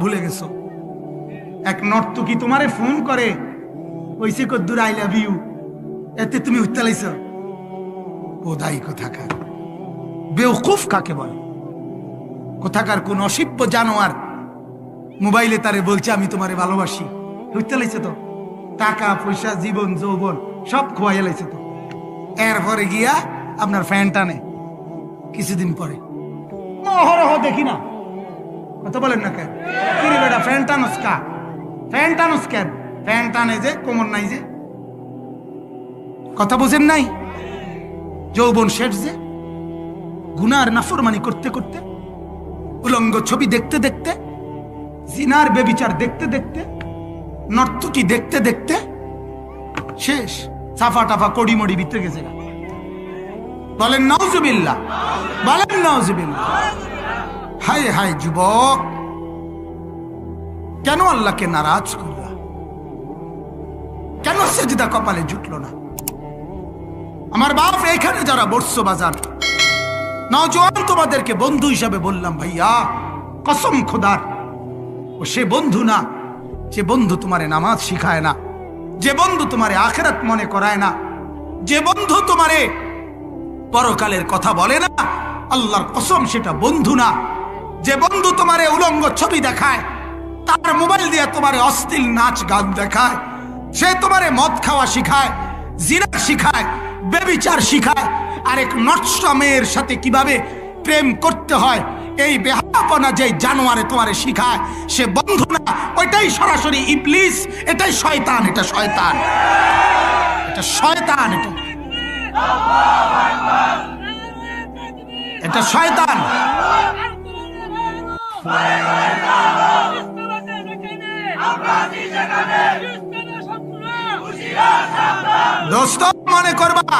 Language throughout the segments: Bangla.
ভুলে গেছো। এক নর্তকী তোমারে ফোন করে কইছে কদ্দুর আই লাভ ইউ, এতে তুমি উত্তালাইছ। বোধাই কোথাকার বেওকুফ কাকে বলে? কোথাকার কোন অসভ্য জানোয়ার মোবাইলে তারে বলছে আমি তোমারে ভালোবাসি, উত্তালাইছে তো। টাকা পয়সা জীবন যৌবন সব খোয়াইয়া লাইছে তো। এরপরে গিয়া আপনার ফ্যান টানে কিছুদিন পরে। অহরহ দেখি না, কথা বলেন না কেন? কিরে বেটা ফ্যান টানোস কা? ফ্যান টানোস কেন? ফ্যান টানে যে কোমর নাই যে, কথা বোঝেন নাই? যৌবন শেষ যে, গুনার নাফরমানি করতে করতে, উলঙ্গ ছবি দেখতে দেখতে, জিনার বেবিচার দেখতে দেখতে, নর্তকী দেখতে দেখতে শেষ। সাফা টাফা কড়িমড়ি ভিতরে গেছে। বলেন নাউজুবিল্লাহ, বলেন নাউজুবিল্লাহ। হায় হায় যুবক, কেন আল্লাহকে নারাজ করলা? কেন সেজদা কপালে জুটলো না? আমার বাপ এখানে যারা বর্ষ বাজার নওজোয়ান, তোমাদেরকে বন্ধু হিসাবে বললাম ভাইয়া, কসম খোদার, ও সে বন্ধু না যে বন্ধু তোমারে নামাজ শিখায় না, যে বন্ধু তোমারে আখিরাত মনে করায় না, যে বন্ধু তোমারে পরকালের কথা বলে না, আল্লাহর কসম সেটা বন্ধু না। যে বন্ধু তোমারে উলঙ্গ ছবি দেখায়, তার মোবাইল দিয়ে তোমারে অশ্লীল নাচ গান দেখায়, সে তোমারে মদ খাওয়া শিখায়, জিনা শিখায়, বেবিচার শিখায়, আরেক নষ্ট মেয়ের সাথে কিভাবে প্রেম করতে হয়, এই বেহায়াপনা যে জানোয়ারে তোমারে শিখায়, সে বন্ধু না, ওইটাই সরাসরি ইবলিস, এটাই শয়তান, এটা শয়তান, এটা শয়তান, এটা শয়তান। দোস্ত মনে করবা,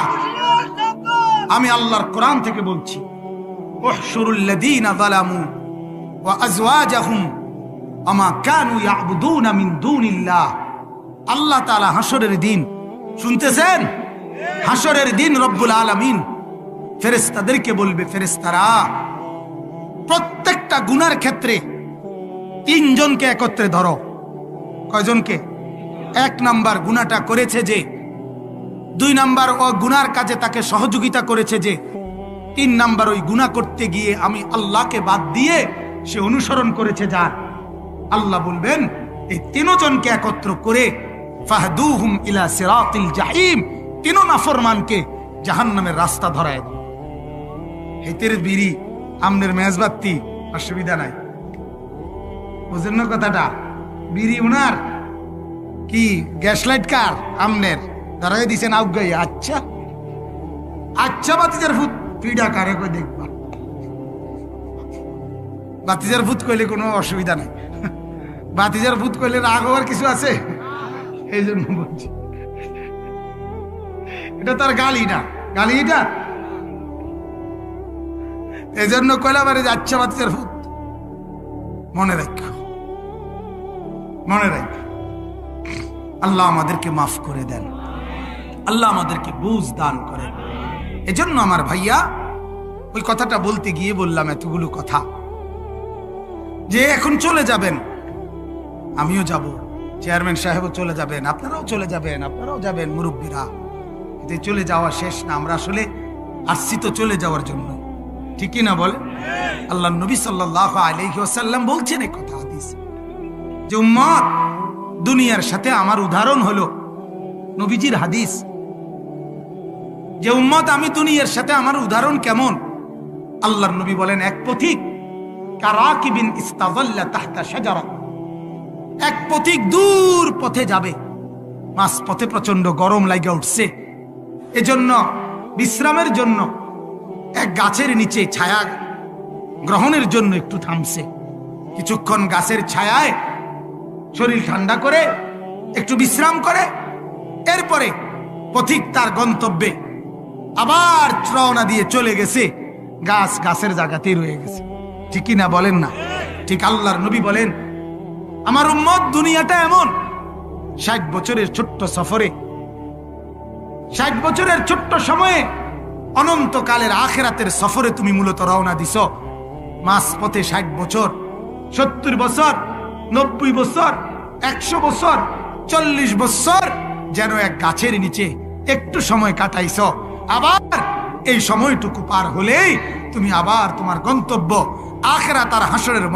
আমি আল্লাহর কোরআন থেকে বলছি, উহশুরুল্লাযীনা যালামু ওয়া আযওয়াজাহুম আমা কানু ইয়াবুদুনা মিন দুনিল্লাহ। আল্লাহ তাআলা হাসরের দিন, শুনতেছেন? হাসরের দিন রব্বুল আলামিন ফেরেশতাদেরকে বলবে, ফেরেশতারা প্রত্যেকটা গুনার ক্ষেত্রে তিনজনকে একত্রে ধরো। কয়জনকে? এক নাম্বার গুনাহটা করেছে যে, দুই নাম্বার ও গুনার কাজে তাকে সহযোগিতা করেছে যে, তিন নাম্বার ওই গুনাহ করতে গিয়ে আমি আল্লাহকে বাদ দিয়ে সে অনুসরণ করেছে যার। আল্লাহ বলবেন এই তিনজনকে একত্র করে ফাহদুহুম ইলা সিরাতিল জাহিম, তিন নাফরমানকে জাহান্নামের রাস্তা ধরায় দাও। হেতের বিড়ি আমনের মেজবাতি, অসুবিধা নাই, বুঝেন না কথাটা? বিড়ি উনার কি গ্যাস লাইট কার আমনের ধরাই দিছেন আউগাই। আচ্ছা আচ্ছা, বাতিজার ভূত পিডা কারে কই দেখবা, বাতিজার ভূত কইলে কোনো অসুবিধা নাই। বাতিজার ভূত কইলে রাগ হওয়ার কিছু আছে? এই জন্য বলছি, এটা তার গালি না, গালি এটা এই জন্য কইলাম আরে আচ্ছা বাতিজার ভূত। মনে রাখো, মনে রাখো, আল্লাহ আমাদেরকে মাফ করে দেন, আল্লাহ আমাদেরকে বুঝ দান করেন। এজন্য আমার ভাইয়া ওই কথাটা বলতে গিয়ে বললাম এতগুলো কথা, যে এখন চলে যাবেন, আমিও যাব, চেয়ারম্যান সাহেবও চলে যাবেন, আপনারাও চলে যাবেন, আপনারাও যাবেন, মুরব্বীরা। এতে চলে যাওয়া শেষ না, আমরা আসলে আসছি তো চলে যাওয়ার জন্য, ঠিকই না বলে? আল্লাহ নবী সাল্লাল্লাহু আলাইহি ওয়াসাল্লাম বলছেন এই কথা হাদিস, যে উম্মত দুনিয়ার সাথে আমার উদাহরণ হলো, নবীজির হাদিস, যে উম্মত আমি দুনিয়ার সাথে আমার উদাহরণ কেমন? আল্লাহর নবী বলেন এক পথিক কারাকিবিন ইস্তাযাল্লা তাহতা শাজারা, এক পথিক দূর পথে যাবে, মাঝ পথে প্রচন্ড গরম লাগা উঠছে, এজন্য বিশ্রামের জন্য এক গাছের নিচে ছায়া গ্রহণের জন্য একটু থামছে, কিছুক্ষণ গাছের ছায়ায় শরীর ঠান্ডা করে একটু বিশ্রাম করে, এরপরে পথিক তার গন্তব্যে আবার রওনা দিয়ে চলে গেছে, গাছ গাছের জায়গাতেই রয়ে গেছে, ঠিকই না বলেন না? ঠিক আল্লাহর নবী বলেন আমার উম্মত দুনিয়াটা এমন, 60 বছরের ছোট্ট সফরে, 60 বছরের ছোট্ট সময়ে অনন্তকালের আখিরাতের সফরে তুমি মূলত রওনা দিছ, মাঝ পথে 60 বছর 70 বছর 90 বছর, 100 বছর, 40 বছর যেন এক গাছের নিচে একটু সময় কাটাইছ, আবার এই সময়টুকু পার হলেই তুমি আবার তোমার গন্তব্য আখিরাত আর হাসরের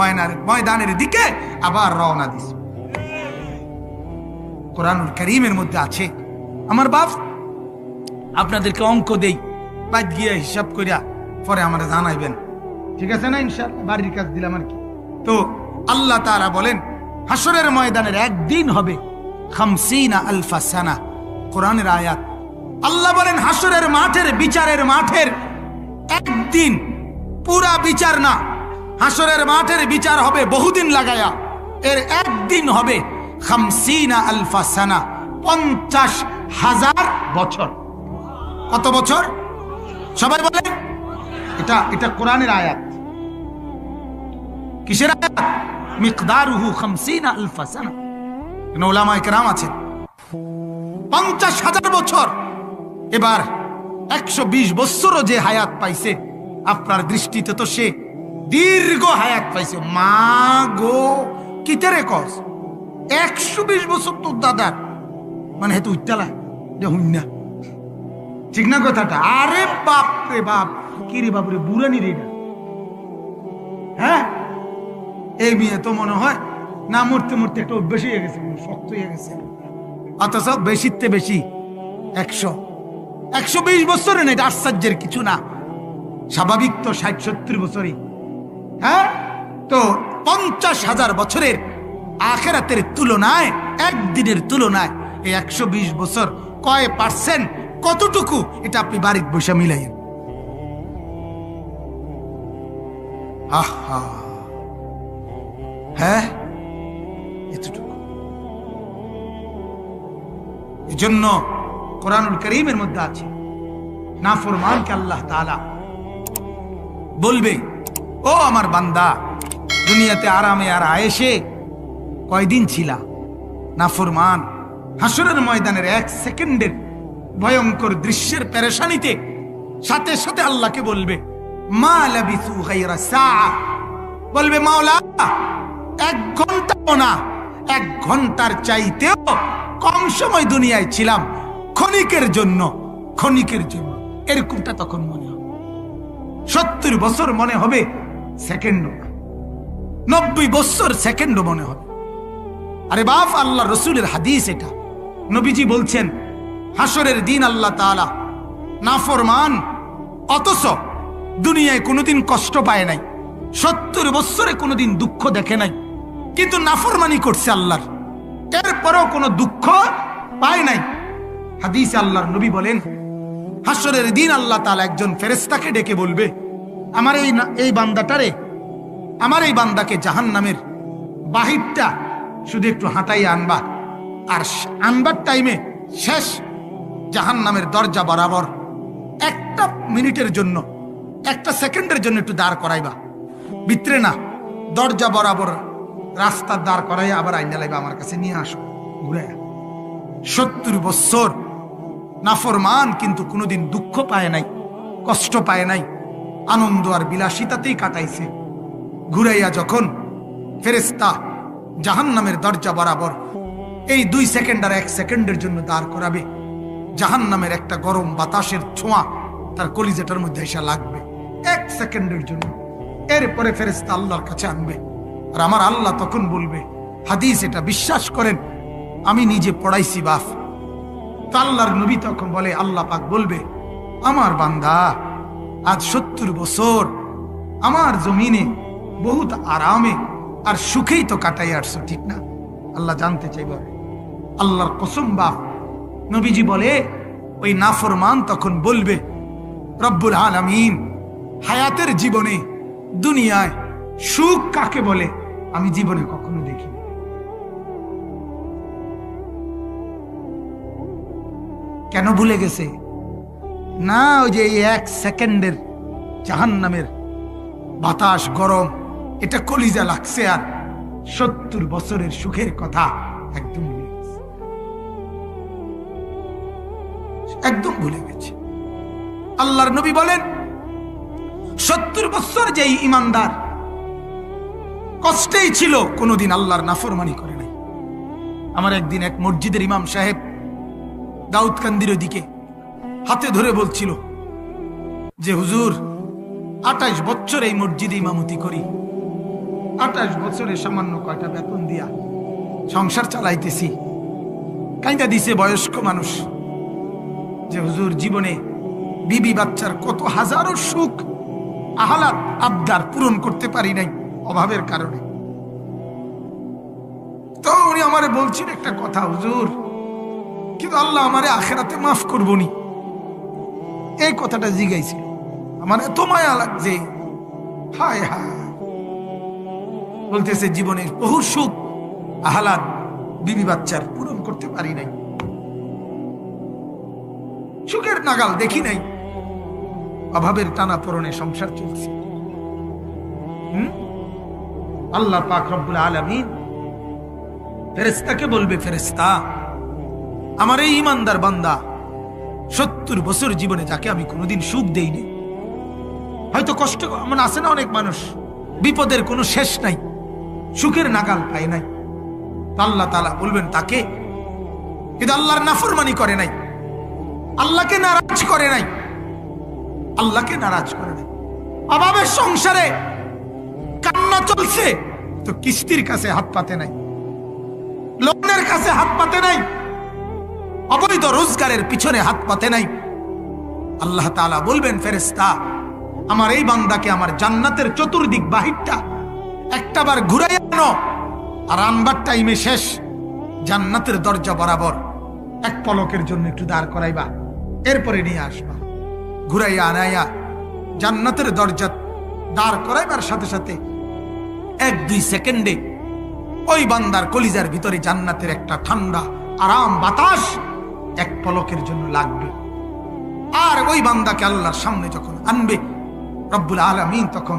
ময়দানের দিকে আবার রওনা দিস। কোরআনুল কারীমের মধ্যে আছে। আমার বাপ আপনাদেরকে অঙ্ক দেই, বাদ গিয়ে হিসাব করিয়া পরে আমরা জানাইবেন, ঠিক আছে না? ইনশাআল্লাহ বাড়ির কাজ দিলাম আর কি। তো আল্লাহ তাআলা বলেন হাসরের ময়দানের একদিন হবে 50 আলফা সানা। কোরআনের আয়াত। আল্লাহ বলেন হাসরের মাঠের বিচারের মাঠের একদিন, পুরা বিচার না, হাসরের মাঠের বিচার হবে বহুদিন লাগায়া, এর একদিন হবে 50 আলফা সানা, 50,000 বছর। কত বছর? সবাই বলেন। এটা কোরআনের আয়াত। কিসের আয়াত? মিকদারুহু 50 আলফা সানা। উলামায়ে কেরাম আছেন 50,000 বছর। এবার 120 বছরও যে হায়াত পাইছে, আপনার দৃষ্টিতে তো সে দীর্ঘ হায়াত পাইছে। মা গো, কিতেরে কস 120 বছর তোর দাদার, মানে হেতু উত্তালা দেখুন না, ঠিক না কথাটা? আরে বাপ রে বাপ, কি রে বাবুরে, বুড়ানি রে। হ্যাঁ, এই মেয়ে তো মনে হয় না মরতে মরতে একটা অভ্যাস হয়ে গেছে, শক্ত হয়ে গেছে। অথচ বেশিতে বেশি 120 বছরে না, এটা আশ্চর্যের কিছু না। স্বাভাবিক তো 60-70 বছরই। হ্যাঁ, তো 50,000 বছরের আখিরাতের তুলনায়, একদিনের তুলনায় এই 120 বছর কয় পার্সেন্ট, কতটুকু, এটা আপনি বাড়ির বসে মিলাইয়েন। আহা, হ্যাঁ, এতটুকু। এজন্য কোরআনুল কারীমের মধ্যে আছে, নাফরমানকে আল্লাহ তাআলা বলবে, ও আমার বান্দা, দুনিয়াতে আরামে আর আয়েশে কয়দিন ছিলা? নাফরমান হাসরের ময়দানের 1 সেকেন্ডের ভয়ঙ্কর দৃশ্যের পেরেশানিতে সাথে সাথে আল্লাহকে বলবে, মা লাবিসু গায়রা সাআ, বলবে মাওলা 1 ঘন্টাও না, 1 ঘন্টার চাইতেও কম সময় দুনিয়ায় ছিলাম, ক্ষণিকের জন্য, ক্ষণিকের জন্য। এরকমটা তখন মনে হবে। 70 বছর মনে হবে সেকেন্ডও না, 90 বছর সেকেন্ডও মনে হবে। আরে বাপ, আল্লাহ রসুলের হাদিস এটা। নবীজি বলছেন হাসরের দিন আল্লাহ তাআলা নাফরমান অথচ দুনিয়ায় কোনোদিন কষ্ট পায় নাই, 70 বছরে কোনোদিন দুঃখ দেখে নাই, কিন্তু নাফরমানি করছে আল্লাহর, এরপরেও কোনো দুঃখ পায় নাই। হাদিসে আল্লাহর নবী বলেন হাসরের দিন আল্লাহ তাআলা একজন ফেরেশতাকে ডেকে বলবে, আমার এই বান্দাটারে, আমার এই বান্দাকে জাহান্নামের বাহিরটা শুধু একটু হাঁটাই আনবা, আর আনবার টাইমে শেষ জাহান্নামের দরজা বরাবর 1 মিনিটের জন্য, 1 সেকেন্ডের জন্য একটু দাঁড় করাইবা, ভিতরে না, দরজা বরাবর রাস্তার দাঁড় করাই আবার আইনা লাইবা, আমার কাছে নিয়ে আসো ঘুরে। 70 বছর নাফরমান কিন্তু কোনোদিন দুঃখ পায় নাই, কষ্ট পায় নাই, আনন্দ আর বিলাসিতাতেই কাটাইছে। ঘুরাইয়া যখন ফেরেশতা জাহান্নামের দরজা বরাবর এই 2 সেকেন্ড আর 1 সেকেন্ডের জন্য দাঁড় করাবে, জাহান্নামের একটা গরম বাতাসের ছোঁয়া তার কলিজাটার মধ্যে এসে লাগবে 1 সেকেন্ডের জন্য। এরপরে ফেরেশতা আল্লাহর কাছে আনবে, আর আমার আল্লাহ তখন বলবে, হাদিস এটা, বিশ্বাস করেন আমি নিজে পড়াইছি বাপ। তো আল্লাহর নবী তখন বলে, আল্লাহ পাক বলবে, আমার বান্দা আজ 70 বছর আমার জমিনে বহুত আরামে আর সুখেই তো কাটাই আসছো, ঠিক না? আল্লাহ জানতে চাইবে। আল্লাহর কসম বাপ, নবীজি বলে ওই নাফরমান তখন বলবে, রব্বুল আলামিন হায়াতের জীবনে দুনিয়ায় সুখ কাকে বলে আমি জীবনে কখনো দেখিনি। কেন ভুলে গেছে? না, ওই যে 1 সেকেন্ডের জাহান্নামের বাতাস গরম, এটা কলিজা লাগছে, আর 70 বছরের সুখের কথা একদম ভুলে গেছে, একদম ভুলে গেছে। আল্লাহর নবী বলেন 70 বছর যেই ইমানদার কষ্টেই ছিল, কোনোদিন আল্লাহর নাফরমানি করে নাই। আমার একদিন এক মসজিদের ইমাম সাহেব দাউদকান্দির দিকে হাতে ধরে বলছিল যে হুজুর 28 বছর এই মসজিদে ইমামতি করি, 28 বছরে সামান্য কয়টা বেতন দিয়া সংসার চালাইতেছি। কাইন্দা দিছে বয়স্ক মানুষ যে হুজুর জীবনে বিবি বাচ্চার কত হাজারো সুখ আহলাদ আবদার পূরণ করতে পারি নাই অভাবের কারণে। তো উনি আমারে বলছেন একটা কথা, হুজুর কিন্তু আল্লাহ আমারে আখেরাতে মাফ করবনি। এই কথাটা জিগাইছিল, আমার এত মায়া লাগছে। হায় হায়, বলতেছে জীবনে বহু সুখ আহলাদ বিবি বাচ্চার পূরণ করতে পারি নাই, সুখের নাগাল দেখি নাই, অভাবের টানা পড়নে সংসার চলছে। আল্লাহ পাক রব্বুল আলামিন ফেরেশতাকে বলবে, ফেরেশতা আমার এই ঈমানদার বান্দা 70 বছর জীবনে যাকে আমি কোনোদিন সুখ দেইনি, হয়তো কষ্ট, এমন আছে না অনেক মানুষ বিপদের কোনো শেষ নাই, সুখের নাগাল পায় নাই। আল্লাহ তাআলা বলবেন তাকে, কিন্তু আল্লাহর নাফরমানি করে নাই, আল্লাহকে নারাজ করে নাই, আল্লাহকে নারাজ করে নাই। অভাবের সংসারে কান্না চলছে তো কিস্তির কাছে হাত পাতে নাই, লোনের কাছে হাত পাতে নাই, অবৈধ রোজগারের পিছনে হাত পাতে নাই। আল্লাহ তাআলা বলবেন, ফেরেশতা আমার এই বান্দাকে আমার জান্নাতের চতুর্দিক বাহিরটা একটাবার ঘুরাই আনো, আর আনবার টাইমে শেষ, জান্নাতের দরজা বরাবর এক পলকের জন্য একটু দাঁড় করাইবা, এরপরে নিয়ে আসবা। ঘুরাইয়া আনাইয়া জান্নাতের দরজা দাঁড় করাইবার সাথে সাথে 1-2 সেকেন্ডে ওই বান্দার কলিজার ভিতরে জান্নাতের একটা ঠান্ডা আরাম বাতাস এক পলকের জন্য লাগবে। আর ওই বান্দাকে আল্লাহর সামনে যখন আনবে রব্বুল আলামিন, তখন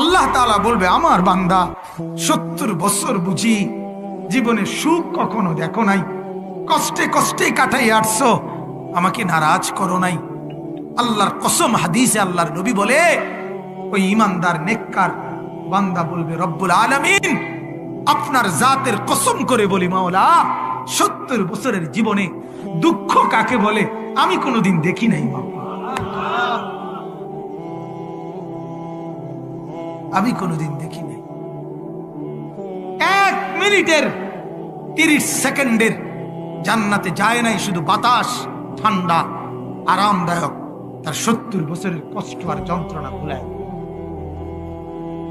আল্লাহ তাআলা বলবে, আমার বান্দা 70 বছর বুঝি জীবনে সুখ কখনো দেখো নাই, কষ্টে কষ্টে কাটাই আসছো, আমাকে নারাজ করো নাই। আল্লাহর কসম, হাদিসে আল্লাহর নবী বলে, ওই ঈমানদার নেককার বান্দা বলবে, রব্বুল আলামিন আপনার জাতের কসম করে বলি মাওলা, 70 বছরের জীবনে দুঃখ কাকে বলে আমি কোনোদিন দেখি নাই, আমি কোনোদিন দেখি নাই। 1 মিনিটের 30 সেকেন্ডের জান্নাতে যায় নাই শুধু বাতাস, ঠান্ডা আরামদায়ক, তার 70 বছরের কষ্ট আর যন্ত্রণা ভুলায়।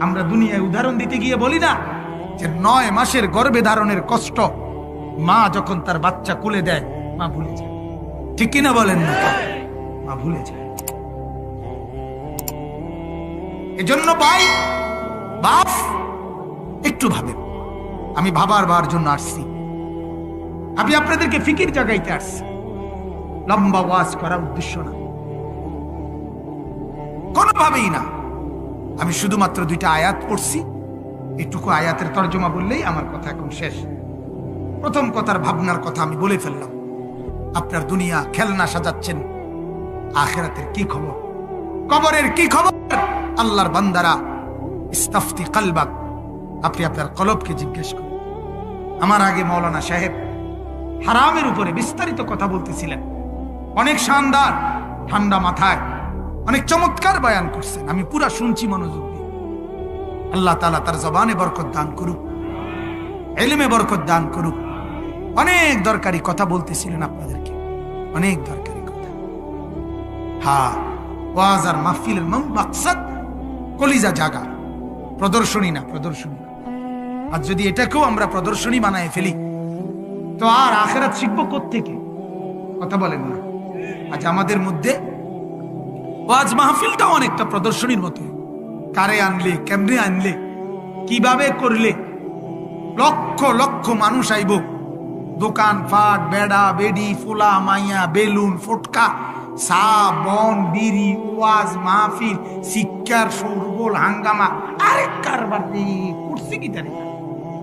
আমরা দুনিয়ায় উদাহরণ দিতে গিয়ে বলি না যে 9 মাসের গর্ভে ধারণের কষ্ট মা যখন তার বাচ্চা কোলে দেয় মা ভুলে যায়, ঠিক কিনা বলেন না? মা ভুলে যায়। এজন্য ভাই বাপ একটু ভাবেন, আমি ভাবার জন্য আসছি, আমি আপনাদেরকে ফিকির জাগাইতে আসছি, লম্বা ওয়াজ করার উদ্দেশ্য না, কোনোভাবেই না। আমি শুধুমাত্র 2টা আয়াত পড়ছি, এইটুকু আয়াতের তর্জমা বললেই আমার কথা এখন শেষ। প্রথম কথার ভাবনার কথা আমি বলে ফেললাম। আপনার দুনিয়া খেলনা সাজাচ্ছেন, আখিরাতের কি খবর, কবরের কি খবর? আল্লাহর বান্দারা, ইস্তাফতি কলবাক, আপনি আপনার কলবকে জিজ্ঞেস করুন। আমার আগে মাওলানা সাহেব হারামের উপরে বিস্তারিত কথা বলতেছিলেন, অনেক শানদার ঠান্ডা মাথায় অনেক চমৎকার বয়ান করছেন, আমি পুরা শুনছি মনোযোগ দিয়ে। আল্লাহ তাআলা তার জবানে বরকত দান করুক, ইলমে বরকত দান করুক। অনেক দরকারি কথা বলতেছিলেন আপনাদেরকে, অনেক দরকারি কথা। হ্যাঁ, ওয়াজ আর মাহফিলের মাকসাদ কলিজা জাগা, প্রদর্শনী না, প্রদর্শনী। আর যদি এটাকেও আমরা প্রদর্শনী বানায় ফেলি তো আর আখিরাত শিখবো কোত্থেকে? কথা বলেন না? আজ আমাদের মধ্যে ওয়াজ মাহফিলটাও অনেকটা প্রদর্শনীর মতো। কারে আনলে, কেমনে আনলে, কিভাবে করলে লক্ষ লক্ষ মানুষ আইব, দোকান ফাট, বেড়া বেডি, ফোলা মাইয়া, বেলুন, ফটকা, চা, বন, বিড়ি, ওয়াজ মাহফিল, শিক্ষার শোরগোল, হাঙ্গামা, আরেক কারবার করছে কি জানি না,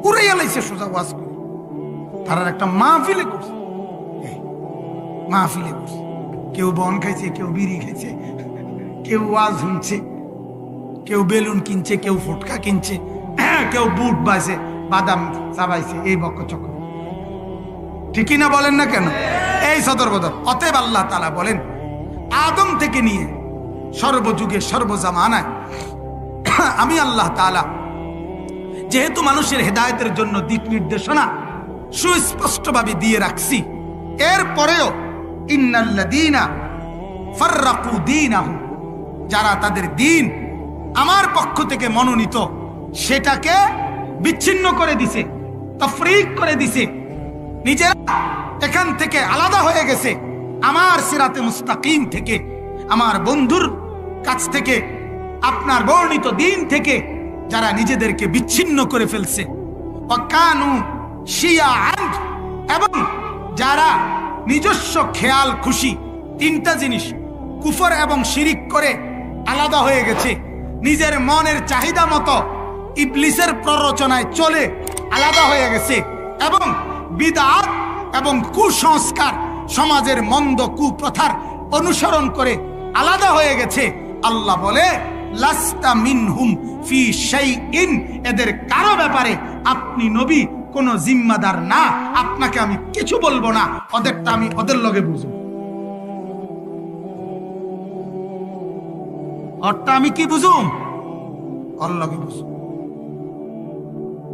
উড়ে এলাইছে সোজা ওয়াজ করে। তারা একটা মাহফিলে করছে, মাহফিলে করছে, কেউ বন খাইছে, কেউ বিড়ি খাইছে, কেউ ওয়াজ শুনছে, কেউ বেলুন কিনছে, কেউ ফটকা কিনছে, কেউ বুট বাইছে, বাদাম চাবাইছে, এই বকচক, ঠিকই না বলেন না কেন? এই সদর বদর। অতএব আল্লাহ তাআলা বলেন, আদম থেকে নিয়ে সর্বযুগে সর্বজামানায় আমি আল্লাহ তাআলা যেহেতু মানুষের হেদায়েতের জন্য দিক নির্দেশনা সুস্পষ্টভাবে দিয়ে রাখছি, এরপরেও ইন্নাল্লাযীনা ফাররাকু দীনাহুম, যারা তাদের দিন আমার পক্ষ থেকে মনোনীত সেটাকে বিচ্ছিন্ন করে দিছে, তাফরীক করে দিছে, নিজেরা এখান থেকে আলাদা হয়ে গেছে, আমার সিরাতে মুস্তাকিম থেকে, আমার বন্ধুর কাছ থেকে, আপনার বর্ণিত দিন থেকে যারা নিজেদেরকে বিচ্ছিন্ন করে ফেলছে, ওয়াকানু শিয়াআন, এবং যারা নিজস্ব খেয়াল খুশি, তিনটা জিনিস কুফর এবং শিরিক করে আলাদা হয়ে গেছে, নিজের মনের চাহিদা মতো ইবলিসের প্ররোচনায় চলে আলাদা হয়ে গেছে, এবং বিদআত এবং কুসংস্কার সমাজের মন্দ কুপ্রথার অনুসরণ করে আলাদা হয়ে গেছে। আল্লাহ বলে, লাস্তা মিনহুম ফি শাইইন, এদের কারো ব্যাপারে আপনি নবী কোনো জিম্মাদার না, আপনাকে আমি কিছু বলবো না, ওদেরটা আমি ওদের লগে বুঝবো। ওরটা আমি কি বুঝুম? ওর লগে বুঝুম।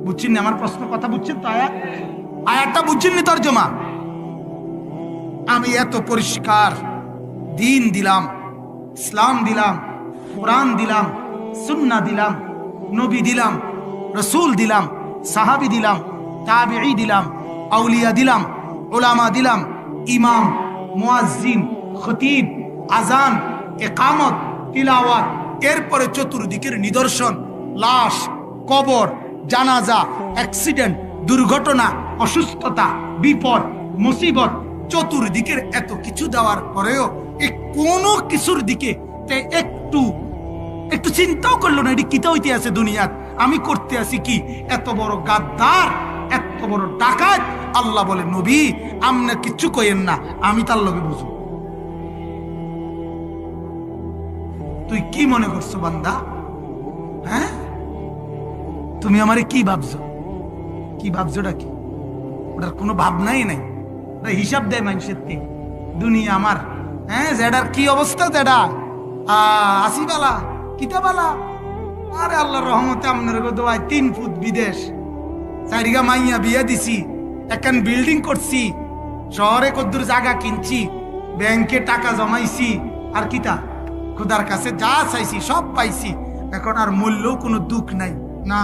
বুঝছেন না আমার প্রশ্ন? কথা বুঝছেন তো? আয়াতটা বুঝছেন নি? তরজমা আমি এত পরিষ্কার দিন দিলাম, ইসলাম দিলাম, কোরআন দিলাম, সুন্নাহ দিলাম, নবী দিলাম, রসুল দিলাম, সাহাবী দিলাম, তাবিঈ দিলাম, আউলিয়া দিলাম, উলামা দিলাম, ইমাম, মুয়াজ্জিন, খতিব, আজান, ইকামত, তিলাওয়াত, এরপরে চতুর্দিকের নিদর্শন, লাশ, কবর, জানাজা, অ্যাক্সিডেন্ট, দুর্ঘটনা, অসুস্থতা, বিপদ, মুসিবত, চতুর্দিকের এত কিছু দেওয়ার পরেও কোনো কিছুর দিকে একটু চিন্তাও করলো না, এটি কিতা হইতে আছে দুনিয়াত, আমি করতে আছি কি? এত বড় গাদ্দার, এত বড় ডাকাত। আল্লাহ বলে, নবী আমনে কিচ্ছু কইেন না, আমি তার লগে বুঝবো। তুই কি মনে করছো বান্দা? হ্যাঁ, তুমি আমারে কি ভাবছো? কি ভাবছোটা কি? ওটার কোনো ভাবনাই নাই, ওটা হিসাব দেয় মানুষের থেকে। দুনিয়া আমার, হ্যাঁ, যেটার কি অবস্থা, যেটা আসি বালা, কিতা বালা। আরে আল্লাহর রহমতে আপনার দোয়ায় 3 ফুট বিদেশ, 4 মাইয়া বিয়া দিছি, এখন বিল্ডিং করছি, শহরে কদ্দুর জায়গা কিনছি, ব্যাংকে টাকা জমাইছি, আর কিতা খোদার কাছে যা চাইছি সব পাইছি। এখন আর মূল্যও কোনো দুঃখ নাই, না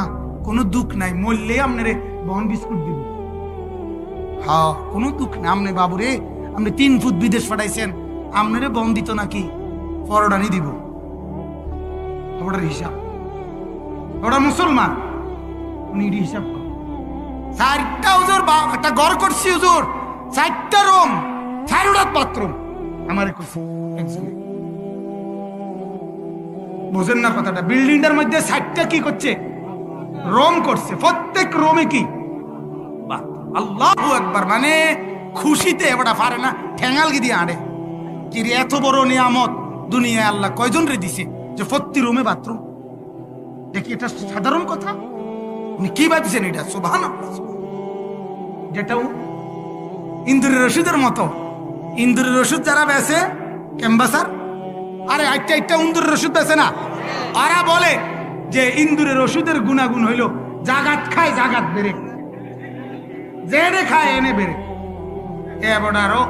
কোনো দুঃখ নাই, মূল্যে আপনারে বন বিস্কুট দিব। হ্যাঁ, কোনো দুঃখ নাই। আপনি বাবুরে, আপনি 3 ফুট বিদেশ পাঠাইছেন, আপনারে বন দিত নাকি? পরোটানি দিব। ওটার হিসাব, ওটা মুসলমান, উনি হিসাব কর। 4টা হুজুর একটা ঘর করছি হুজুর, 4টা রুম, 4টা বাথরুম আমার করছি। বুঝেন না কথাটা? বিল্ডিংটার মধ্যে 4টা কি করছে? রুম করছে, প্রত্যেক রুমে কি? আল্লাহু আকবার। মানে খুশিতে এবারটা পারে না, ঠেঙ্গাল কি দিয়ে আড়ে কি রে, এত বড় নিয়ামত দুনিয়ায় আল্লাহ কয়জন রে দিছে যে প্রতি রুমে বাথরুম? দেখি, এটা সাধারণ কথা? উনি কি ভাবছেন এটা? সুবহানাল্লাহ। যেটা ইন্দুরের রশিদের মতো, ইন্দুরের রশিদ যারা বেছে ক্যাম্বাসার, আরে একটা ইন্দুরের রশিদ বেছে না, ওরা বলে যে ইন্দুরের রশিদের গুণাগুণ হইল জাগাত খায় জাগাত বেড়ে, জেনে খায় এনে বেড়ে। এবার আরো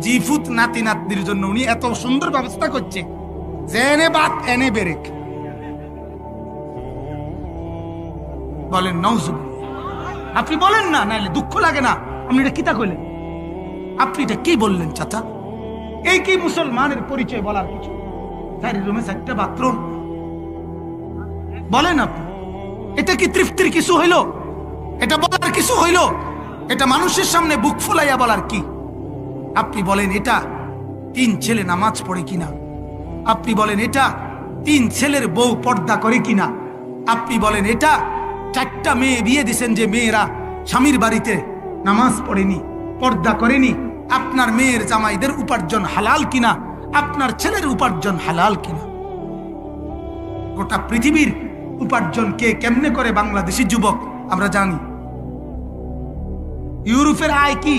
জিফুত নাতি নাতনির জন্য উনি এত সুন্দর ব্যবস্থা করছে, জেনে বাত এনে বেড়ে। বলেন নাউজুবিল্লাহ। আপনি বলেন না, নাইলে দুঃখ লাগে না? আপনি এটা কিতা কইলেন? আপনি এটা কি বললেন চাচা? এই কি মুসলমানের পরিচয় বলার কিছু? 4 রুমে 4টা বাথরুম বলেন আপনি, এটা কি তৃপ্তির কিছু হইল? এটা বলার কিছু হইল? এটা মানুষের সামনে বুক ফুলাইয়া বলার কি? আপনি বলেন এটা 3 ছেলে নামাজ পড়ে কিনা? আপনি বলেন এটা 3 ছেলের বউ পর্দা করে কিনা? আপনি বলেন এটা 4টা মেয়ে বিয়ে দিছেন যে মেয়েরা স্বামীর বাড়িতে নামাজ পড়েনি, পর্দা করেনি। আপনার মেয়ের জামাইদের উপার্জন হালাল কিনা? আপনার ছেলের উপার্জন হালাল কিনা? গোটা পৃথিবীর উপার্জন কে কেমনে করে বাংলাদেশি যুবক আমরা জানি। ইউরোপের আয় কি,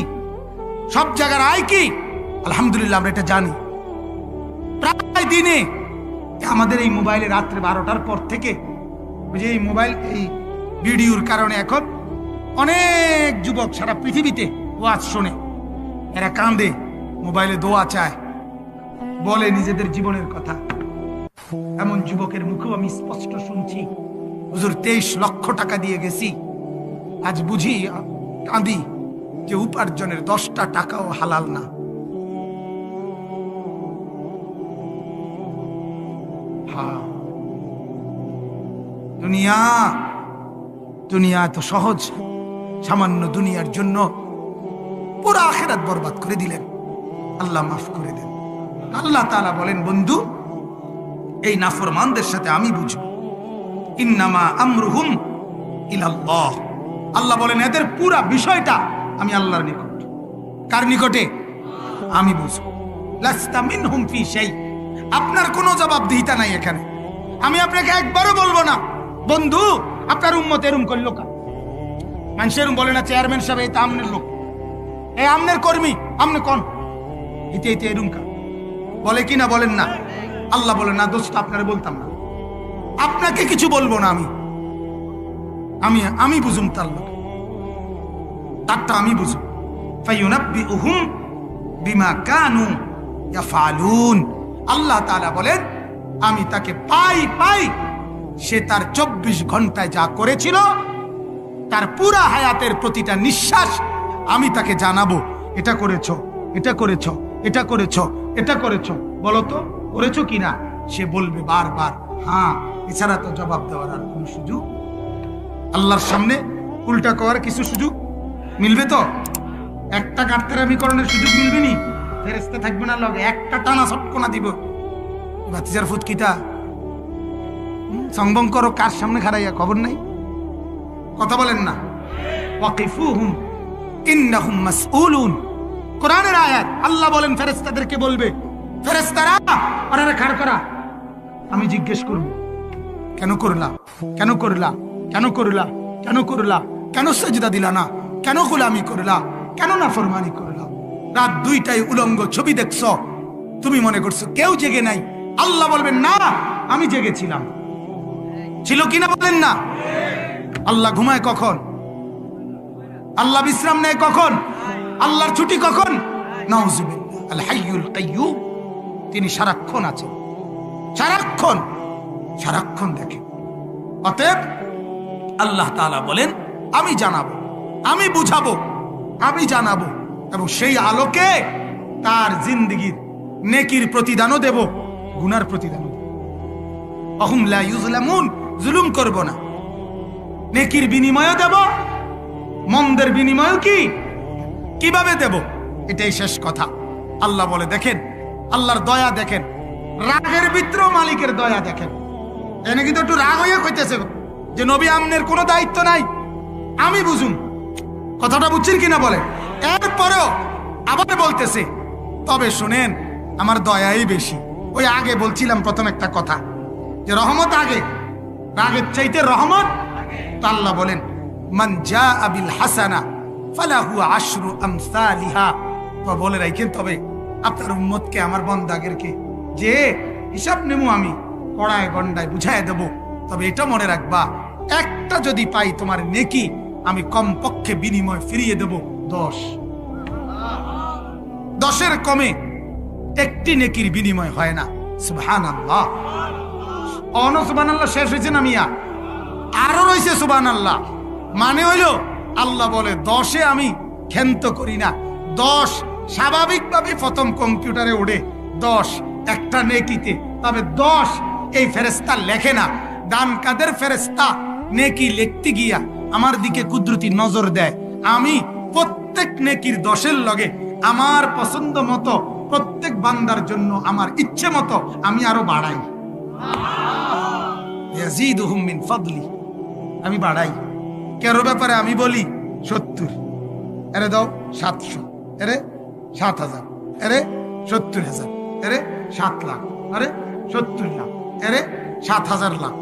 সব জায়গার আয় কি, আলহামদুলিল্লাহ আমরা এটা জানি। প্রায় দিনে আমাদের এই মোবাইলে রাত্রে 12টার পর থেকে এই মোবাইল এই ভিডিওর কারণে এখন অনেক যুবক সারা পৃথিবীতে ওয়াজ শোনে, এরা কাঁদে, মোবাইলে দোয়া চায়, বলে নিজেদের জীবনের কথা। এমন যুবকের মুখেও আমি স্পষ্ট শুনছি, হুজুর 23 লক্ষ টাকা দিয়ে গেছি, আজ বুঝি কাঁদি যে উপার্জনের 10টা টাকাও হালাল না। দুনিয়া দুনিয়া তো সহজ, সামান্য দুনিয়ার জন্য পুরো আখিরাত বরবাদ করে দিলেন। আল্লাহ মাফ করে দেন। আল্লাহ তাআলা বলেন, বন্ধু এই নাফরমানদের সাথে আমি বুঝবো, ইন্নামা আমরুহুম ইলাল্লাহ। আল্লাহ বলেন এদের পুরা বিষয়টা আমি আল্লাহর নিকট। কার নিকটে? আমি বুঝবো। লাস্তা মিনহুম ফি শাই, আপনার কোনো জবাবদিহিতা নাই এখানে। আমি আপনাকে একবারও বলবো না বন্ধু আপনার উম্মত এরম করলো কা। মানুষের বলে না চেয়ারম্যান সাহেব এই তো আমনের লোক, এই আমনের কর্মী, আমনে কোন এতে এতে এরম কা বলে কি না? বলেন না? আল্লাহ বলেন না দোস্ত আপনারে বলতাম না, আপনাকে কিছু বলবো না, আমি আমি বুঝুম তার লোক, তারটা আমি বুঝুম। ফায়ুনাব্বিউহুম বিমা কানু ইয়াফআলুন। আল্লাহ তাআলা বলেন আমি তাকে পাই সে তার 24 ঘন্টায় যা করেছিল, তার পুরা হায়াতের প্রতিটা নিঃশ্বাস আমি তাকে জানাবো, এটা করেছো, এটা করেছো, এটা করেছো, এটা করেছো, বলো তো করেছো কিনা। সে বলবে বারবার হ্যাঁ, এছাড়া তো জবাব দেওয়ার আর কোন সুযোগ আল্লাহর সামনে উল্টা করার কিছু সুযোগ মিলবে? তো একটা গাত্তারামিকরণের সুযোগ মিলবে নি? ফেরেশতা থাকবে না লগে, একটা টানা ছটকনা দিব। বাতিজার ফুটকিটা সংবং করো কার সামনে খাড়াইয়া, খবর নাই, কথা বলেন না। ওয়াকিফুহুম ইন্নাহুম মাসউলুন। কোরআনের আয়াত, আল্লাহ বলেন ফেরেশতাদেরকে বলবে, ফেরেশতারা ওনারে খাড় করা, আমি জিজ্ঞেস করব কেন করলা, কেন করলা, কেন করলা, কেন করলা, কেন সেজদা দিলা না, কেন গোলামি করলা, কেন নাফরমানি করলা। রাত 2টায় উলঙ্গ ছবি দেখছ, তুমি মনে করছো কেউ জেগে নাই। আল্লাহ বলবেন না আমি জেগেছিলাম। ছিল কিনা বলেন না? আল্লাহ ঘুমায় কখন? আল্লাহ বিশ্রাম নেয় কখন? আল্লাহর ছুটি কখন? নাউজুবিল্লাহ। আল হাইয়ুল কাইয়্যুম, তিনি সারাক্ষণ আছেন, সারাক্ষণ সারাক্ষণ দেখেন। অতএব আল্লাহ তাআলা বলেন আমি জানাবো, আমি বুঝাবো, আমি জানাবো, এবং সেই আলোকে তার জিন্দেগীর নেকির প্রতিদানও দেব, গুনার প্রতিদানও দেব। অহুম লা ইউজলামুন, জুলুম করব না, নেকির বিনিময়ও দেব, মন্দের বিনিময়ও কিভাবে দেব, এটাই শেষ কথা। আল্লাহ বলে দেখেন, আল্লাহর দয়া দেখেন, রাগের ভিতরেও মালিকের দয়া দেখেন। এনে কিন্তু একটু রাগ হইয়া কইতেছে যে নবী আমনের কোনো দায়িত্ব নাই, আমি বুঝুম। কথাটা বুঝছেন কিনা বলে? এরপরেও আবার বলতেছে তবে শুনেন আমার দয়াই বেশি। ওই আগে বলছিলাম প্রথম একটা কথা যে রহমত আগে, রাগের চাইতে রহমত। তো আল্লাহ বলেন মান জাআ বিল হাসানা ফালাহু আশরু আমসালিহা। তো বলে রাখেন তবে আপনার উম্মতকে, আমার বান্দাদেরকে যে হিসাব নেমু আমি, কড়ায় গন্ডায় বুঝায় দেব, তবে এটা মনে রাখবা একটা যদি পাই তোমার নেকি, আমি কমপক্ষে বিনিময় ফিরিয়ে দেব 10। 10-এর কমে একটি নেকির বিনিময় হয় না। সুবহানাল্লাহ। সুবহানাল্লাহ শেষ হয়েছে না মিয়া? আরো রয়েছে সুবহানাল্লাহ। মানে হইল আল্লাহ বলে 10-এ আমি ক্ষান্ত করি না। 10 স্বাভাবিকভাবে প্রথম কম্পিউটারে ওঠে 10 একটা নেকিতে, তবে 10 এই ফেরেশতা লেখে না। ডান কাদের ফেরেশতা নেকি লিখতে গিয়া আমার দিকে কুদরতি নজর দেয়। আমি প্রত্যেক নেকির 10-এর লগে আমার পছন্দ মতো প্রত্যেক বান্দার জন্য আমার ইচ্ছে মতো আমি আরো বাড়াই। ইয়াজিদুহুম মিন ফাদলি, আমি বাড়াই। কারো ব্যাপারে আমি বলি 70, এরে দাও 700, এরে 7000, এরে 70000, এরে 7 লাখ, আরে 70 লাখ, এরে 7000 লাখ।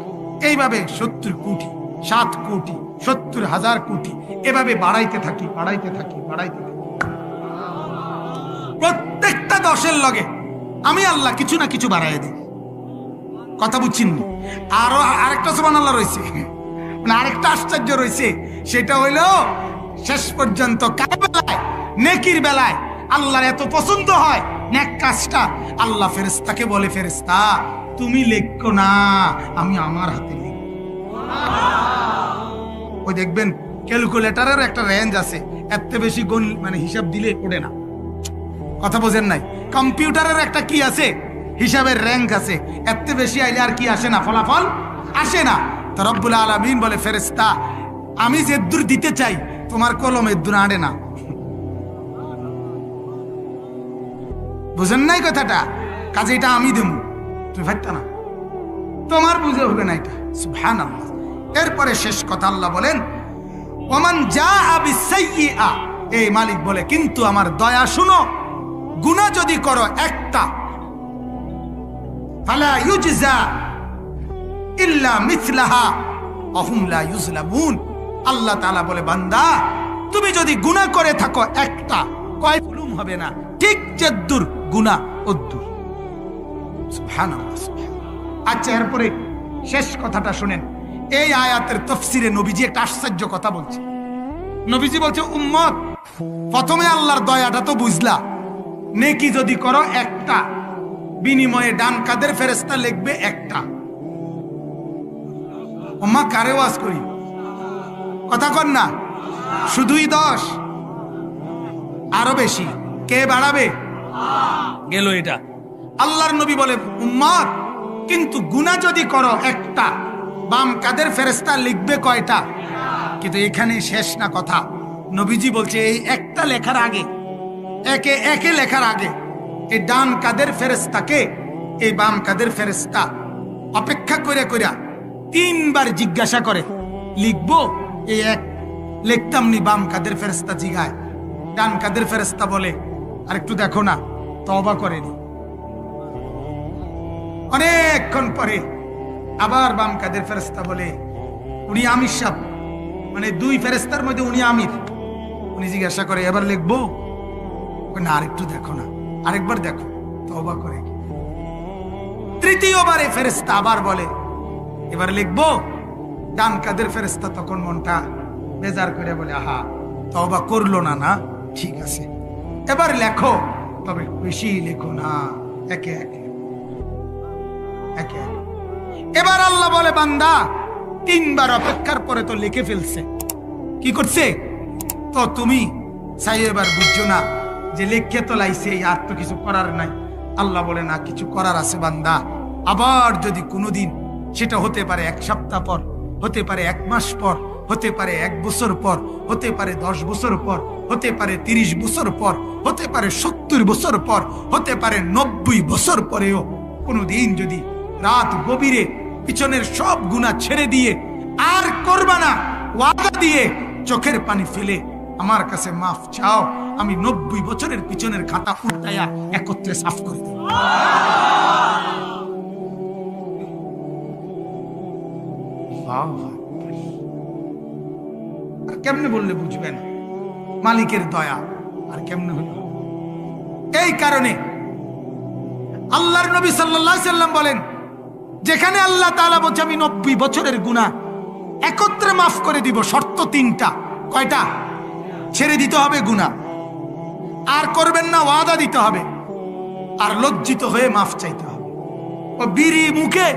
এইভাবে 70 কোটি, 7 কোটি, 70,000 কোটি, এভাবে বাড়াইতে থাকি। প্রত্যেকটা 10-এর লগে আমি আল্লাহ কিছু না কিছু বাড়াই দিই। কথা বুঝছেন? আরো আরেকটা সুবহানাল্লাহ রয়েছে, মানে আরেকটা আশ্চর্য রয়েছে। সেটা হইল শেষ পর্যন্ত কার বেলায়? নেকির বেলায় আল্লাহর এত পছন্দ হয় নেক কাজটা, আল্লাহ ফেরেশতাকে বলে, ফেরেশতা তুমি লেখো না, আমি আমার হাতে লিখব। ওই দেখবেন ক্যালকুলেটরের একটা রেঞ্জ আছে, এত বেশি মানে হিসাব দিলে ওঠে না। কথা বোঝেন নাই? কম্পিউটারের একটা কি আছে, হিসাবের র্যাঙ্ক আছে, এত বেশি আইলে আর কি আসে না, ফলাফল আসে না। তো রব্বুল আলামিন বলে, ফেরেশতা আমি যে দূর দিতে চাই তোমার কলম এদুর আড়ে না। বুঝেন নাই কথাটা? কাজে এটা আমি দেব, তুমি ভাবতা না, তোমার বুঝে হবে না এটা। সুবহানাল্লাহ। এরপরে শেষ কথা আল্লাহ বলেন, ওমান জাআ বিসাইয়্যিআ, এই মালিক বলে কিন্তু আমার দয়া শুনো, গুনাহ যদি করো একটা, ফালা ইউজজা ইল্লা মিছলাহা ওয়া হুম লা ইউজলামুন। আল্লাহ তাআলা বলে, বান্দা তুমি যদি গুনাহ করে থাকো একটা, কয় জুলুম হবে না, ঠিক যদ্দুর গুনাহ ওদ্দুর। সুবহানাল্লাহ। আচ্ছা, এরপরে শেষ কথাটা শুনেন। এই আয়াতের তাফসীরে নবীজি একটা আশ্চর্য কথা বলছে। নবীজি বলছে, উম্মত প্রথমে আল্লাহর দয়াটা তো বুঝলা, নেকি যদি করো একটা, বিনিময়ে ডান কাদের ফেরেশতা লিখবে একটা। ওমা কারে ওয়াজ করি, কথা কর না, শুধুই 10, আরো বেশি কে বাড়াবে? গেল এটা। আল্লাহর নবী বলে, উম্মত কিন্তু গুনাহ যদি করো একটা, বাম কাদের ফেরেশতা লিখবে কয়টা? কিন্তু এখানে শেষ না কথা। নবীজি বলছে, এই একটা লেখার আগে, একে লেখার আগে এই ডান কাদের ফেরেশতাকে এই বাম কাদের ফেরেশতা অপেক্ষা করে 3বার জিজ্ঞাসা করে, লিখবো? এই এক লিখতাম নি, বাম কাদের ফেরেশতা জিগায়, ডান কাদের ফেরেশতা বলে আর একটু দেখো না, তওবা করেনি। অনেকক্ষণ পরে আবার বাম কাদের ফেরেশতা বলে, উনি আমির সাহেব, মানে 2 ফেরেশতার মধ্যে উনি আমির। উনি জিজ্ঞাসা করে, এবার লিখবো? না, আরেকটু দেখো না, আরেকবার দেখো, তওবা করে। তৃতীয়বারে ফেরেশতা আবার বলে, এবার লিখবো? ডান কাদের ফেরেশতা তখন মনটা বেজার করে বলে, আহা, তওবা করলো না, না ঠিক আছে, এবার লেখো, তবে বেশি লেখো না, একে একে। এবার আল্লাহ বলে, বান্দা 3বার অপেক্ষার পরে তো লিখে ফেলছে, কি করছে? তো তুমি চাই এবার বুঝছো না যে লিখে তো লাইছে, আর তো কিছু করার নাই। আল্লাহ বলে, না, কিছু করার আছে বান্দা। আবার যদি কোনোদিন, সেটা হতে পারে 1 সপ্তাহ পর, হতে পারে 1 মাস পর, হতে পারে 1 বছর পর, হতে পারে 10 বছর পর, হতে পারে 30 বছর পর, হতে পারে 70 বছর পর, হতে পারে 90 বছর পরেও কোনোদিন যদি রাত গভীরে পিছনের সব গুনাহ ছেড়ে দিয়ে আর করবা না, ওয়াদা দিয়ে চোখের পানি ফেলে আমার কাছে মাফ চাও, আমি 90 বছরের পিছনের খাতা উল্টায়া একত্রে সাফ করে দেব। আর কেমনে বললে বুঝবেন মালিকের দয়া? আর কেমনে হইল? এই কারণে আল্লাহর নবী সাল্লাল্লাহু আলাইহি সাল্লাম বলেন, যেখানে আল্লাহ তাআলা বলছে আমি 90 বছরের গুনাহ একত্রে মাফ করে দিব, শর্ত 3টা। কয়টা? ছেড়ে দিতে হবে গুনাহ, আর করবেন না, ওয়াদা দিতে হবে, আর লজ্জিত হয়ে মাফ চাইতে হবে। ও বিড়ি মুখে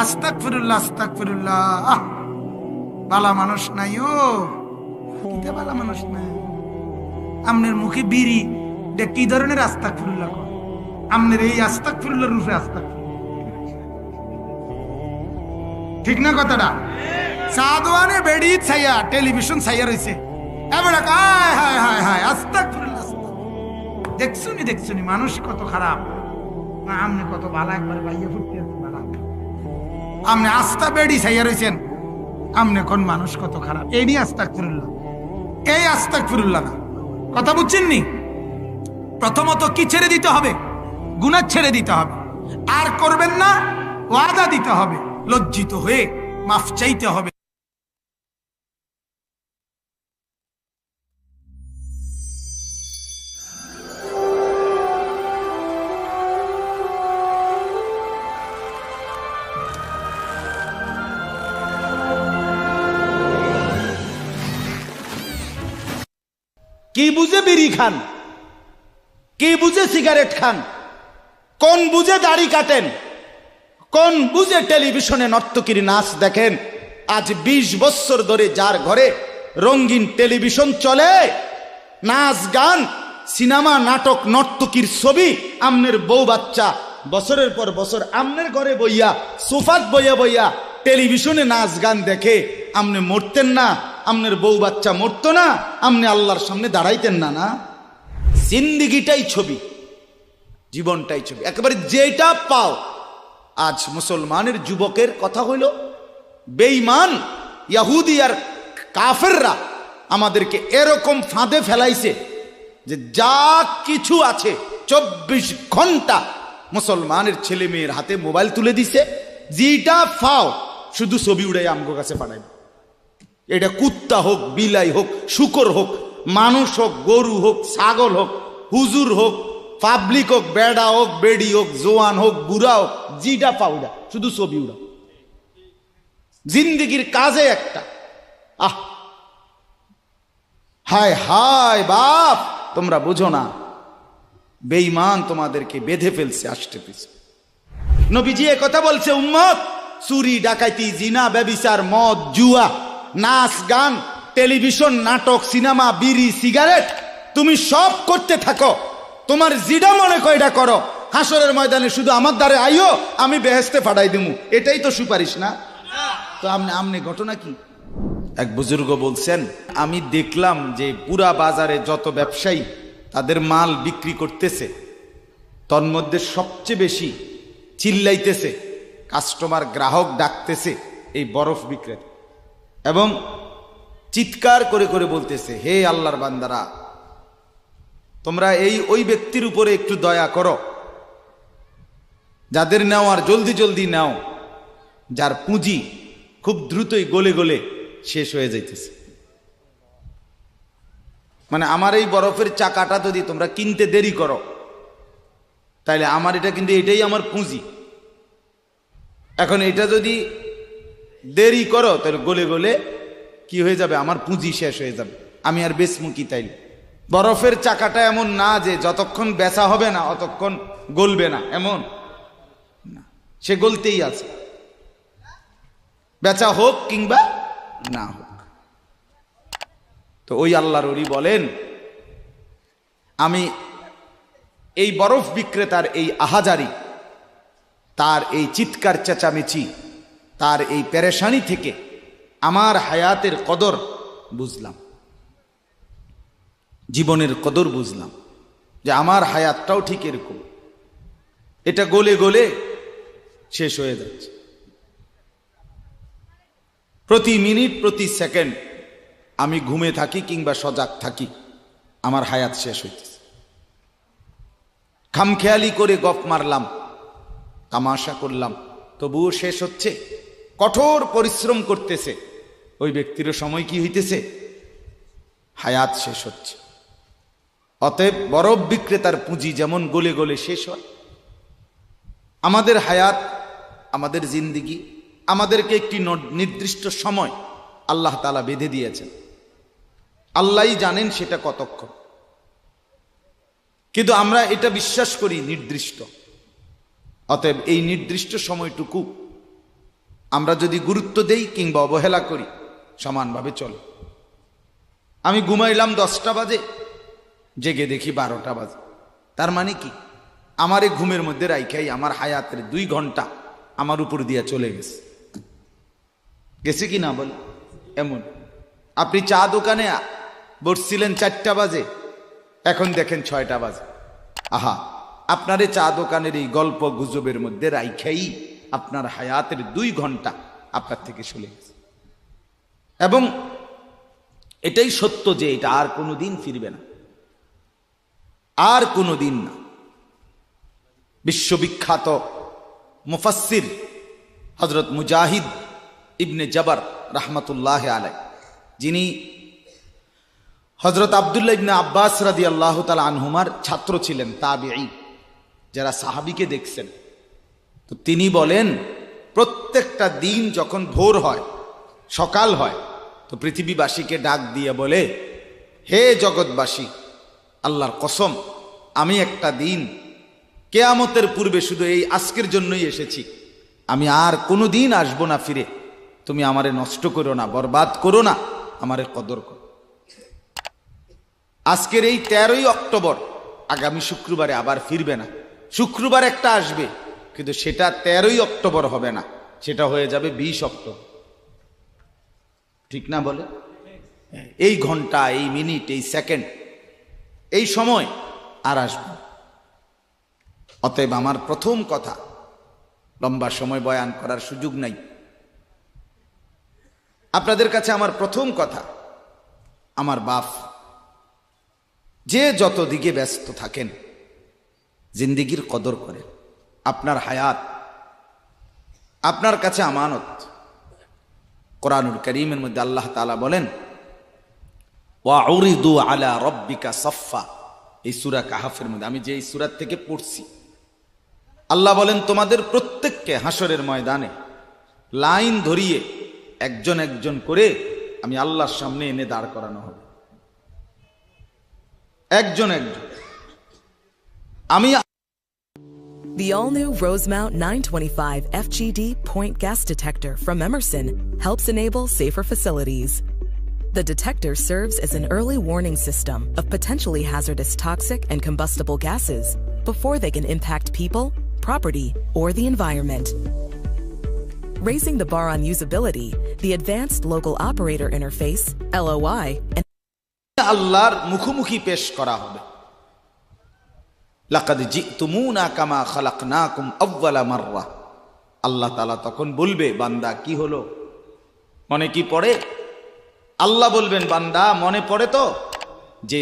আস্তাগফিরুল্লাহ আস্তাগফিরুল্লাহ, বালা মানুষ নাই, ও কিটা বালা মানুষ নাই। আমনের মুখে বিড়ি, কি ধরনের আস্তাগফিরুল্লাহ? আমনের এই আস্তাগফিরুল্লাহর রূপে আস্তাগফিরুল্লাহ, ঠিক না কথাটা? সাদওয়ানে বেড়ি ছাইয়া টেলিভিশন ছাইয়া রইছে, এবারে হায় হায় হায় হায় আস্তাগফিরুল্লাহ। দেখছুনি মানুষ কত খারাপ, না আমনে কত ভালো, একবার ভাইয়া ফুটতে আছে ভালো। আমনে আস্তা বেড়ি ছাইয়া রইছেন, আমনে কোন মানুষ কত খারাপ। এই নিয়ে আস্তাগফিরুল্লাহ, এই আস্তাগফিরুল্লাহ না। কথা বুঝছেন নি? প্রথমত কি ছেড়ে দিতে হবে? গুনাহ ছেড়ে দিতে হবে, আর করবেন না, ওয়াদা দিতে হবে, লজ্জিত হয়ে মাফ চাইতে হবে। কি বুঝে বিড়ি খান, কি বুঝে সিগারেট খান, কোন বুঝে দাড়ি কাটেন, কোন বুঝে টেলিভিশনে নর্তকীর নাচ দেখেন। আজ 20 বছর ধরে যার ঘরে রঙিন টেলিভিশন চলে, নাচ গান সিনেমা নাটক নর্তকীর ছবি, আমনের বউ বাচ্চা বছরের পর বছর আমনের ঘরে বইয়া সোফাত বইয়া বইয়া টেলিভিশনে নাচ গান দেখে, আমনে মরতেন না? আমনের বউ বাচ্চা মরতো না? আমনে আল্লাহর সামনে দাঁড়াইতেন না? না, জিন্দিগিটাই ছবি, জীবনটাই ছবি, একেবারে যেটা পাও। আজ মুসলমানের যুবকের কথা হইল বেঈমান ইহুদি আর কাফেররা আমাদেরকে এরকম ফাঁদে ফেলাইছে যে যা কিছু আছে 24 ঘন্টা মুসলমানের ছেলে মেয়ের হাতে মোবাইল তুলে দিছে, যেটা পাও শুধু ছবি উড়াই আমগো কাছে পাঠাইবে। এটা কুত্তা হোক, বিলাই হোক, শুকর হোক, মানুষ হোক, গরু হোক, ছাগল হোক, হুজুর হোক, পাবলিক হোক, বেড়া হোক, বেড়ি হোক, জোয়ান হোক, বুড়া হোক, যেটা পাউডা শুধু ছবি উড়া। জিন্দিগির কাজে একটা আহ হায় হায় বাপ, তোমরা বুঝো না, বেঈমান তোমাদেরকে বেঁধে ফেলছে আষ্টে পিছে। নবীজি কথা বলছে, উম্মত, চুরি ডাকাইতি জিনা ব্যভিচার মদ জুয়া নাচ গান টেলিভিশন নাটক সিনেমা বিড়ি সিগারেট তুমি সব করতে থাকো, তোমার জিডা মনে কয়টা করো, হাসরের ময়দানে শুধু আমার দ্বারে আইও, আমি বেহেশতে ফাটাই দিমু, এটাই তো সুপারিশ না? তো আমনে ঘটনা কি? এক বুজুর্গ বলছেন, আমি দেখলাম যে পুরা বাজারে যত ব্যবসায়ী তাদের মাল বিক্রি করতেছে, তন্মধ্যে সবচেয়ে বেশি চিল্লাইতেছে, কাস্টমার গ্রাহক ডাকতেছে এই বরফ বিক্রেতা, এবং চিৎকার করে করে বলতেছে, হে আল্লাহর বান্দারা, তোমরা ওই ব্যক্তির উপরে একটু দয়া করো, যাদের নেওয়ার জলদি জলদি নাও, যার পুঁজি খুব দ্রুতই গলে গলে শেষ হয়ে যাইতেছে। মানে আমার এই বরফের চাকাটা যদি তোমরা কিনতে দেরি করো, তাইলে আমার এটা কিন্তু এটাই আমার পুঁজি, এখন এটা যদি দেরি করো তাহলে গলে গলে কি হয়ে যাবে, আমার পুঁজি শেষ হয়ে যাবে, আমি আর বেচমু কি? তাইলে বরফের চাকাটা এমন না যে যতক্ষণ বেচা হবে না অতক্ষণ গলবে না, এমন না, সে গলতেই আছে, বেচা হোক কিংবা না হোক। তো ওই আল্লাহর ওলি বলেন, আমি এই বরফ বিক্রেতার এই আহাজারি, তার এই চিৎকার চেঁচামেচি, তার এই পেরেশানি থেকে আমার হায়াতের কদর বুঝলাম, জীবনের কদর বুঝলাম, যে আমার হায়াতটাও ঠিক এরকম, এটা গলে গলে শেষ হয়ে যাচ্ছে, প্রতি মিনিট প্রতি সেকেন্ড আমি ঘুমে থাকি কিংবা সজাগ থাকি, আমার হায়াত শেষ হইতেছে। খামখেয়ালি করে গপ মারলাম, তামাশা করলাম, তবুও শেষ হচ্ছে। কঠোর পরিশ্রম করতেছে ওই ব্যক্তির সময় কি হইতেছে, হায়াত শেষ হচ্ছে। অতএব বরফ বিক্রেতার পুঁজি যেমন গলে গলে শেষ হয়, আমাদের হায়াত, আমাদের জিন্দিগি, আমাদেরকে একটি নির্দিষ্ট সময় আল্লাহ তাআলা বেঁধে দিয়েছেন, আল্লাহই জানেন সেটা কতক্ষণ, কিন্তু আমরা এটা বিশ্বাস করি নির্দিষ্ট। অতএব এই নির্দিষ্ট সময়টুকু আমরা যদি গুরুত্ব দেই কিংবা অবহেলা করি, সমানভাবে চলে। আমি ঘুমাইলাম 10টা বাজে, জেগে দেখি 12টা বাজে, তার মানে কি, আমার এই ঘুমের মধ্যে রাইখাই আমার হায়াতের 2 ঘন্টা আমার উপর দিয়া চলে গেছে, গেছে কি না বল? এমন আপনি চা দোকানে বসছিলেন 4টা বাজে, এখন দেখেন 6টা বাজে, আহা, আপনার এই চা দোকানের এই গল্প গুজবের মধ্যে রাইখাই আপনার হায়াতের 2 ঘন্টা আপনার থেকে চলে গেছে। এবং এটাই সত্য যে এটা আর কোনোদিন ফিরবে না, আর কোনোদিন না। বিশ্ববিখ্যাত মুফাসসির হযরত মুজাহিদ ইবনে জাবার রাহমাতুল্লাহ আলাই, যিনি হযরত আব্দুল্লাহ ইবনে আব্বাস রাদিয়াল্লাহু তাআলা আনহুমার ছাত্র ছিলেন, তাবিঈ, যারা সাহাবীকে দেখছেন। তো তিনি বলেন, প্রত্যেকটা দিন যখন ভোর হয়, সকাল হয়, তো পৃথিবীবাসীকে ডাক দিয়ে বলে, হে জগৎবাসী, আল্লাহর কসম, আমি একটা দিন কেয়ামতের পূর্বে শুধু এই আজকের জন্যই এসেছি, আমি আর কোনো দিন আসবো না ফিরে, তুমি আমারে নষ্ট করো না, বরবাদ করো না, আমারে কদর করো। আজকের এই 13ই অক্টোবর, আগামী শুক্রবারে আবার ফিরবে না। শুক্রবার একটা আসবে, কিন্তু সেটা 13ই অক্টোবর হবে না, সেটা হয়ে যাবে 20 অক্টোবর। ঠিক না বলে? এই ঘন্টা, এই মিনিট, এই সেকেন্ড, এই সময় আর আসবে। অতএব আমার প্রথম কথা, লম্বা সময় বয়ান করার সুযোগ নাই, আপনাদের কাছে আমার প্রথম কথা, আমার বাপ, যে যত দিকে ব্যস্ত থাকেন, জিন্দিগির কদর করেন। আপনার হায়াত আপনার কাছে আমানত। কোরআনুল কারীমের মধ্যে আল্লাহ তাআলা বলেন, ওয়াউরিদু আলা রাব্বিকা সাফফা, এই সূরা কাহাফের মধ্যে, আমি যে এই সূরা থেকে পড়ছি, আল্লাহ বলেন, তোমাদের প্রত্যেককে হাসরের ময়দানে লাইন ধরিয়ে একজন একজন করে আমি আল্লাহর সামনে এনে দাঁড় করানো হবে। একজন একজন। আমি The all-new Rosemount 925 FGD point gas detector from Emerson helps enable safer facilities. The detector serves as an early warning system of potentially hazardous toxic and combustible gases before they can impact people, property, or the environment. Raising the bar on usability, the Advanced Local Operator Interface, LOI, and আল্লাহর মুখোমুখি পেশ করা হবে। লাকাদ জিতুমুনা কামা খালাকনাকুম আউয়ালা মাররা, আল্লাহ তাআলা তখন বলবে, বান্দা কি হলো, মনে কি পড়ে? আল্লাহ বলবেন, বান্দা মনে পড়ে তো যে